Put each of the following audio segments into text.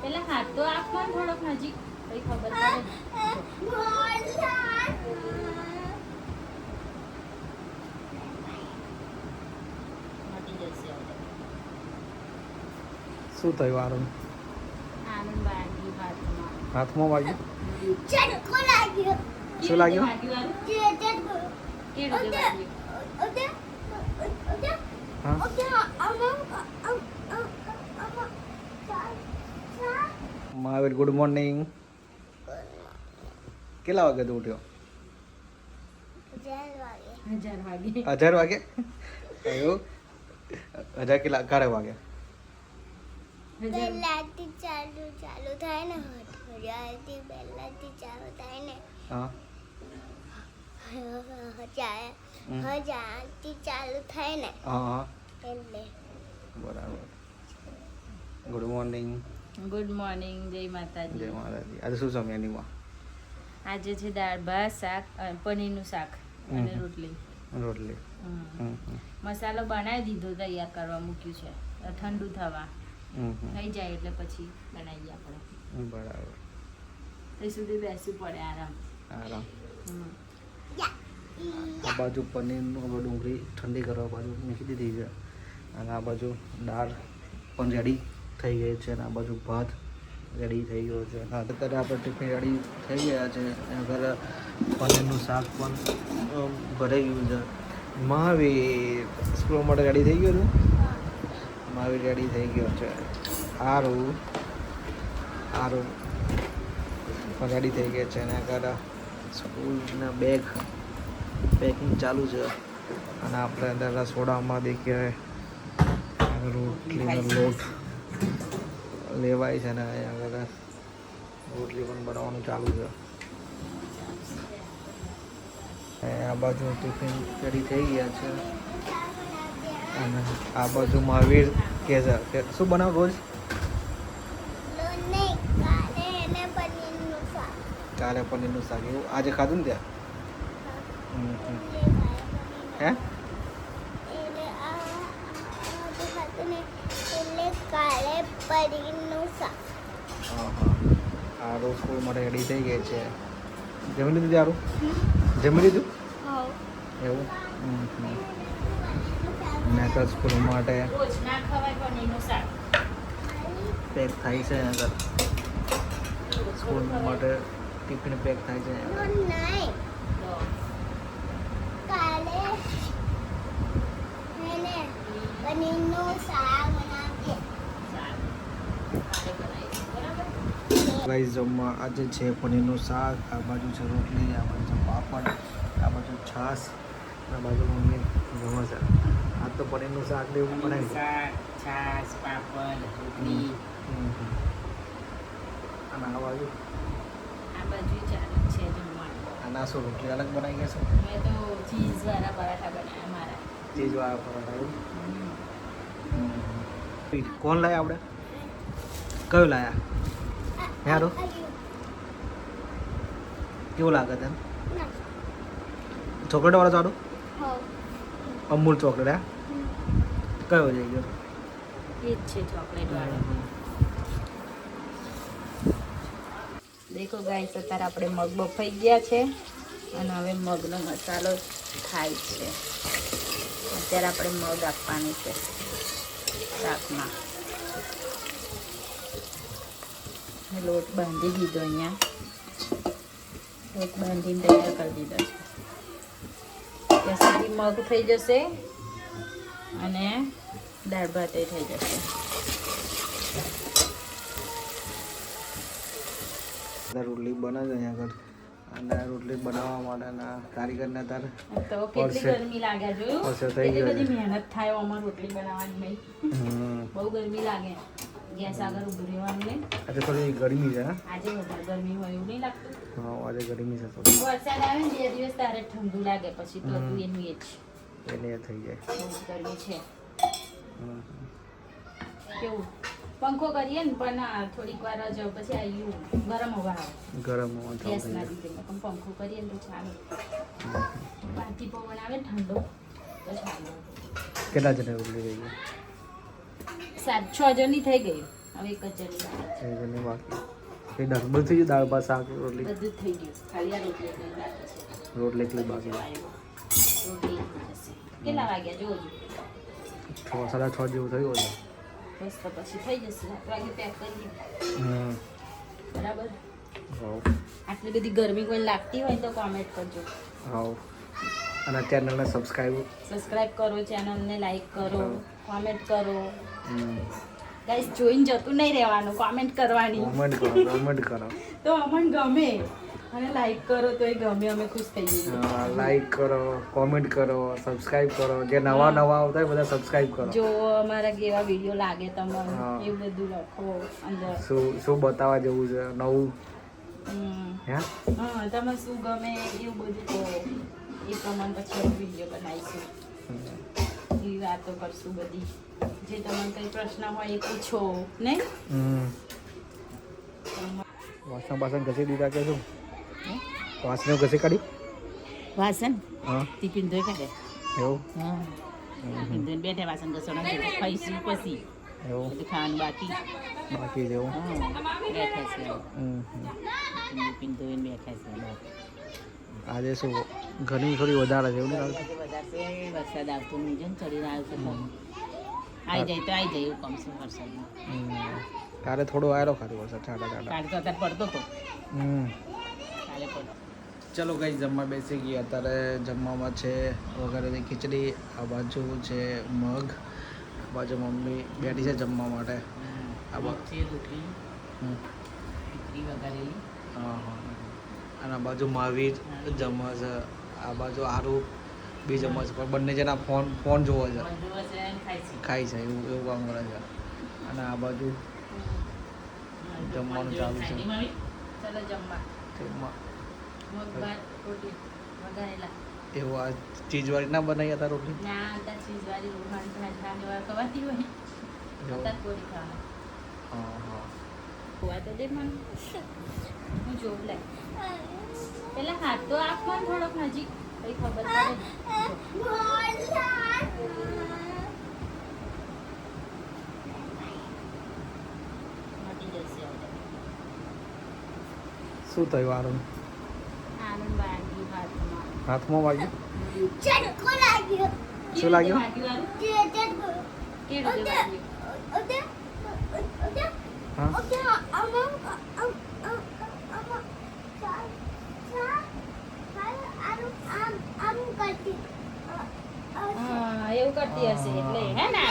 પેલા હાથ તો આપવાનો થોડોક નજીક કઈ ખબર પડે મટી જશે હવે. શું થયું આરું આનંદ વાગ્યું હાથમાં. હાથમાં વાગ્યું ચટકો લાગ્યો. શું લાગ્યું? આનું? ચટકો. કેવું જે વાગ્યું? હા મહાવીર ગુડ મોર્નિંગ. કેટલા વાગે તું ઉઠ્યો? 1000 વાગે. 1000 વાગે? એવું 1000 કેટલા ક્યારે વાગે? પહેલાથી ચાલુ થાય ને હજારથી પહેલાથી ચાલુ થાય ને હા હજારથી ચાલુ થાય ને હા હા એટલે બરાબર. Good morning. ગુડ મોર્નિંગ, જય માતાજી. જય માતાજી. આજે શું છે મેન્યુમાં? આજે છે દાળ ભાત શાક પનીરનું શાક અને હમ. રોટલી. રોટલી. હમ હમ. મસાલો બનાવી દીધો, તૈયાર કરવા મૂક્યું છે, ઠંડુ થવા હમ હમ. થઈ જાય એટલે પછી બનાવીએ આપણે. બરાબર. ત્યાં સુધી બેસવું પડે આરામ. આરામ. હમ. આ બાજુ પનીરનું આપણે ડુંગળી ઠંડી કરવા બાજુ મૂકી દીધી છે અને આ બાજુ દાળ પણ રેડી થઈ ગઈ છે અને આ બાજુ ભાત રેડી થઈ ગયો છે. અત્યારે આપણે ટિફિન રેડી થઈ ગયા છે. આગળ પનીરનું શાક પણ ભરાઈ ગયું છે. મહાવીર સ્કૂલ માટે રેડી થઈ ગયો છે. મહાવીર રેડી થઈ ગયો છે. સારું સારું પણ રેડી થઈ ગયા છે અને આગળ સ્કૂલના બેગ પેકિંગ ચાલુ છે અને આપણે અંદર રસોડામાં દેખીએ રોટલીનો લોટ લેવાય છે ને અહીંયા આગળ રોટલી પણ બનાવવાનું ચાલુ છે. આ બાજુ ટિફિન રેડી થઈ ગયા છે અને આ બાજુ મહાવીર કે છે કે શું બનાવ રોજ કાલે પનીરનું શાક એવું આજે ખાધું ને ત્યાં હે કાલે પનીરનું શાક. હા હા આ રોજ સ્કૂલ માટે રેડી થઈ ગઈ છે. જમી લીધું તારું? જમી લીધું એવું? મેં તો સ્કૂલ માટે રોજ ના ખવાય પનીરનું શાક. પેક થાય છે આગળ સ્કૂલ માટે ટિફિન પેક થાય છે નહીં કાલે એને પનીરનું શાક બનાવીએ. ગાઈસ જમવા આજે છે પનીરનું શાક, આ બાજુ છે રોટલી, આ બાજુ છે પાપડ, આ બાજુ છાશ, આ બાજુ મમ્મી જમવા છે. આ તો પનીરનું શાક ને એવું બનાવી શાક, છાશ, પાપડ, રોટલી. અને આ બાજુ આ બાજુ ચાલુ છે જમવાનું. આના શું રોટલી અલગ બનાવી ગયા છે? મેં તો ચીઝ વાળા પરાઠા બનાવ્યા મારા. ચીઝવાળા પરાઠા એવું? કોણ લાયા આપણે? કયું લાયા? યારો કેવું લાગે તને? ચોકલેટ વાળો ચાડો? અમૂલ ચોકલેટ હા? કયો જઈ ગયો? એ જ છે ચોકલેટ વાળો. દેખો ગાઈસ, અત્યારે આપણે મગ બફાઈ ગયા છે અને હવે મગનો મસાલો થાય છે. અત્યારે આપણે મગ આપવાનું છે શાકમાં. લોટ બાંધી દીધો, અહીંયા લોટ બાંધીને તૈયાર કરી દીધો છે. ત્યાં સુધી મગ થઈ જશે અને દાળ ભાત થઈ જશે. રોટલી બને છે અહીંયા આગળ અને રોટલી બનાવવા માટેના કારીગરને તારે તો કેટલી ગરમી લાગે જોયું? પરસે થઈ કેટલી ગયો બધી છે. મહેનત થાય આમાં રોટલી બનાવવાની ભાઈ. બહુ ગરમી લાગે. ગેસ આગળ ઉભું રહેવાનું ને. આજે થોડી ગરમી છે હા? આજે વધારે ગરમી હોય એવું નહીં લાગતું? હા આજે ગરમી છે થોડી વરસાદ આવે ને 2 દિવસ તારે ઠંડુ લાગે, પછી તો હતું એનું એ જ. એટલે એ થઈ જાય. બહુ ગરમી છે. હમ. કેવું પંખો કરીએ ને પણ થોડીક વાર જ પછી આવ્યું ગરમ હવા આવે ગરમ હોવાનું ચાલુ ગેસ થઈ ના જાય. લીધે. પણ પંખો કરીએ ને તો ચાલે. બહારથી પવન આવે ને ઠંડો તો ચાલે. કેટલા જણા રોટલી થઈ ગઈ? 6 જણની થઈ ગઈ હવે એક જ જણી બાકી એ જણની બાકી એ ડરબલ થઈ ગયું દાળ ભાત શાક રોટલી બધું જ થઈ ગયું ખાલી આ રોટલી એકલી બાકી છે રોટલી એકલી બાકી રોટલી થઈ જશે કેટલા વાગ્યા જોજો 6 સાડા 6 જેવું થયું હશે બસ તો પછી થઈ જશે 7 વાગે પેક કરી બરાબર હાઉ આટલી બધી ગરમી કોઈ લાગતી હોય તો કોમેન્ટ કરજો હાઉ અને ચેનલને સબસ્ક્રાઇબ કરો ચેનલને લાઈક કરો કોમેન્ટ કરો ગાઈસ જોઈને જતું નહીં રહેવાનું કોમેન્ટ કરવાની કોમેન્ટ કરો તો અમને ગમે અને લાઈક કરો તો એ ગમે અમે ખુશ થઈ જઈએ લાઈક કરો કોમેન્ટ કરો સબસ્ક્રાઇબ કરો જે નવા આવતા હોય બધા સબસ્ક્રાઇબ કરો જો અમારા કેવા વિડીયો લાગે તમને એ બધું લખો અંદર શું બતાવવા જેવું છે નવું હે હા તમે શું ગમે એવું બધું કહો એ પ્રમાણે પછી વિડીયો બનાવીશું એવી વાતો કરશું બધી જે તમને કંઈ પ્રશ્ન હોય એ પૂછો ને વાસણ ઘસી દીધા કે શું વાસણ ઘસી કાઢી વાસણ હા ટિફિન ધોઈ કાઢે એવું હા ટિફિન ધોઈને બેઠા વાસણ ઘસવાના ખાઈશું પછી એવું બધું ખાવાનું બાકી બાકી જેવું હા બેઠા છે ટિફિન ધોઈને બેઠા છે આજે શું ગરમી થોડી વધારે છે એવું નહીં લાગતું વધારે વરસાદ આવતો નહીં છે ને ચડીને આવ્યો છે આવી જાય તો આવી જાય એવું કમશે વરસાદમાં કાલે થોડો આવેલો ખાલી વરસાદ છાંટા કાલે તો અત્યારે પડતો હતો કાલે પડતો ચલો કઈ જમવા બેસી ગયા અત્યારે જમવામાં છે વગેરેની ખીચડી આ બાજુ છે મગ આ બાજુ મમ્મી બેઠી છે જમવા માટે આ છે રોટલી ખીચડી વઘારેલી હા હા અને આ બાજુ મહાવીર જમવા છે આ બાજુ આરું બી જમવા છે પણ બંને જણા ફોન જોવે છે ખાય છે એવું કામ કરે છે અને આ બાજુ જમવાનું ચાલુ છે ચાલો જમવા તેમાં મગ ભાત રોટલી વઘારેલા એવું આ ચીજવાળી ના બનાવી હતા રોટલી ના અત્યારે ચીઝવાળી રોટલી ખાવાની વાર ખવાતી હોય અત્યારે પૂરી ખાવા હા હા ખોવા તો દે મને હું જોઉં લે પેલા હાથ તો આપવા થોડોક નજીક કઈ ખબર પડે મટી જશે હવે શું થયું આરું આનંદ વાગ્યું હાથમાં હાથમાં વાગ્યું ચટકો લાગ્યો શું લાગ્યું વાગ્યું ચટકો કેવું વાગ્યું ઓકે ઓકે હા ઓકે હા એવું કરતી હશે એટલે હે ને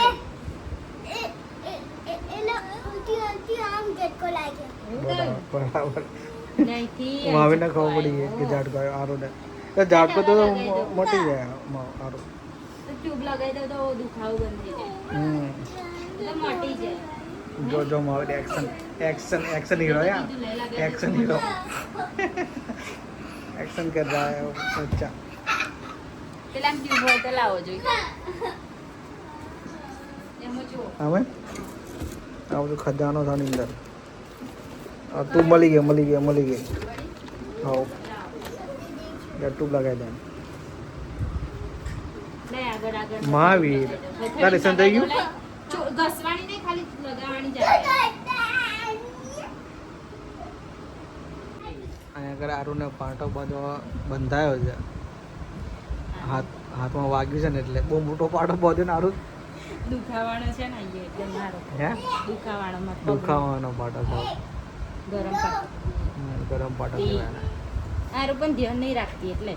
બરાબર નહીંથી મહાવીરને ખબર પડી ગઈ કે ઝાટકો આવ્યો આરો ને ઝાટકો તો મટી જાય આરો ટ્યુબ લગાવી દો તો દુખાવો બંધ થઈ જાય તો મટી જાય જો મહાવીર एक्शन हीरो है एक्शन हीरो एक्शन कर रहा है बच्चा પેલા ટ્યુબ હોય તો લાવો જોઈએ એમ જો હવે આ બધું ખજાનો છે આની અંદર તું મળી ગઈ હા યુટ્યુબ લગાવી દે લે આગળ મહાવીર તારે લેસન થઈ ગયું ઘસવાની નહીં ખાલી લગાવવાની જાય અહીંયા આગળ આરુને પાટો બધો બંધાયો છે હાથમાં વાગ્યું છે ને એટલે બહુ મોટો પાટો બધો ને આરું દુખાવાનો છે ને અહીંયા એટલે મારો હે દુખાવાનો મત દુખાવાનો પાટો છે ગરમ પાટો ગરમ પાટો કહેવાય આરું પણ ધ્યાન નહીં રાખતી એટલે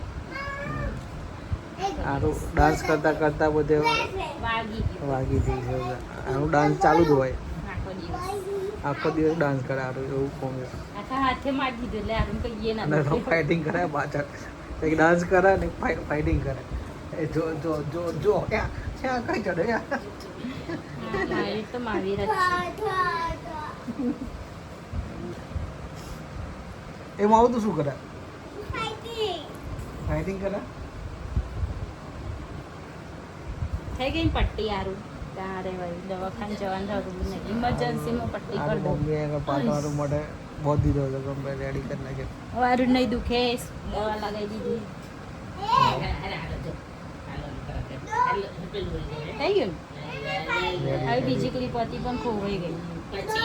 આરું ડાન્સ કરતા બધે વાગી ગઈ છે આનું ડાન્સ ચાલુ જ હોય આખો દિવસ ડાન્સ કરે આરું એવું કોમ છે આખા હાથે મારી દીધું એટલે આરું કહીએ ના અને ફાઇટિંગ કરે પાછળ એક ડાન્સ કરે ને ફાઇટિંગ કરે એ જો જો જો જો ક્યાં કઈ ચડે મારી તો મહાવીર જ છે એમાં આવું તો શું કરે ફાઇટિંગ કરે થઈ ગઈ ને પટ્ટી આરું ત્યાં રહેવાય દવાખાને જવાનું થતું નહીં ઇમરજન્સીમાં પટ્ટી આ કરી દઉં મમ્મી આગળ પાટવાનું માટે બહુ દીધો છે ગમે રેડી કરી નાખે વારું નહીં દુખે દવા લગાવી દીધી થઈ ગયું ને હવે બીજી ક્લિપ હતી પણ ખોવાઈ ગઈ પછી